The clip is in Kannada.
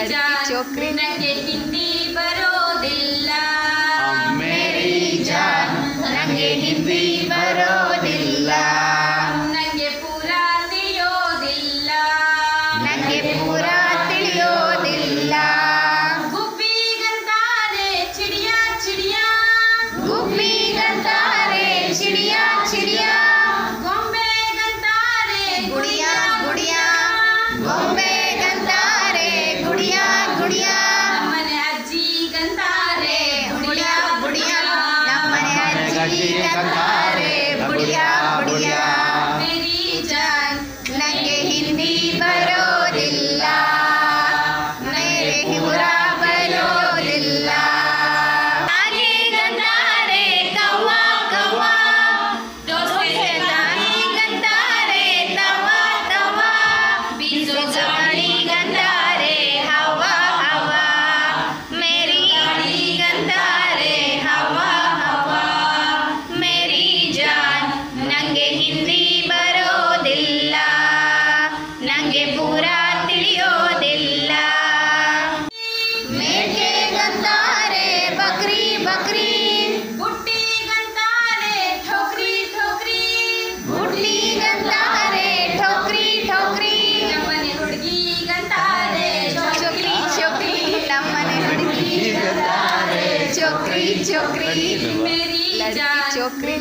ಚೋಕ್ರಿ ನಂಗೆ ಹಿಂದಿ ಬರೋದಿಲ್ಲ ಮೇರಿ ಜಾನ್ ನಂಗೆ ಹಿಂದಿ ಬರೋದಿಲ್ಲ ನಂಗೆ ಪೂರ ತಿಳಿಯೋದಿಲ್ಲ ನಂಗೆ ಪೂರ ತಿಳಿಯೋದಿಲ್ಲ ಗುಬ್ಬಿಗಂತಾರೆ ಚಿಡಿಯಾ ಚಿಡಿಯಾ ಗುಬ್ಬಿಗಂತಾರೆ ಚಿಡಿಯಾ ಚಿಡಿಯಾ ಗೊಂಬೆಗಂತಾರೆ ಗುಡಿಯಾ ಗುಡಿಯಾ ಗೊಂಬೆಗಂತಾರೆ ಗುಡಿಯಾ ಗುಡಿಯಾ ನಮ್ಮನೆ ಅಜ್ಜಿಗಂತಾರೆ ಗುಡಿಯಾ ಗುಡಿಯಾ ನಮ್ಮನೆ ಅಜ್ಜಿಗಂತಾರೆ ಗುಡಿಯಾ ಗುಡಿಯಾ ಮೇರಿ ಜಾನ್ ನಂಗೆ ಹಿಂದಿ ಬರೋದಿಲ್ಲ ಮೇರೆ ಪೂರ ಬರೋದಿಲ್ಲ ಹಾಗೆಗಂತಾರೆ ಕವ್ವ ಕವ್ವ ದೋಸೆದಾನಿಗಂತಾರೆ ತವ ತವ ಬೀಜೋಗಾಳಿಗಂತಾರೆ ಹವ ಹವ ಮೇರಿ ಗಾಳಿಗಂತಾರೆ ಹವ ಹವ ಮೇರಿ ಜಾನ್ ನಂಗೆ ಹಿಂದಿ ಬರೋದಿಲ್ಲ ನಂಗೆ ಪೂರ ತಿಳಿಯೋದಿಲ್ಲ ಮೇಕೆಗಂತಾರೆ ಬಕ್ರಿ ಬಕ್ರಿ ಬುಟ್ಟಿಗಂತಾರೆ ಠೋಕ್ರಿ ಠೋಕ್ರಿ ಗುಡ್ಲಿಗಂತಾರೆ ಠೋಕ್ರಿ ಠೋಕ್ರಿ ನಮ್ಮನೆ ಹುಡುಗಿಗಂತಾರೆ ಚೋಕ್ರಿ ಚೋಕ್ರಿ ನಮ್ಮನೆ ಹುಡುಗಿಗಂತಾರೆ ಚೋಕ್ರಿ ಚೋಕ್ರಿ ಮೇರಿ ಲಡ್ಕಿ ಜಾನ್ ಚೋಕ್ರಿ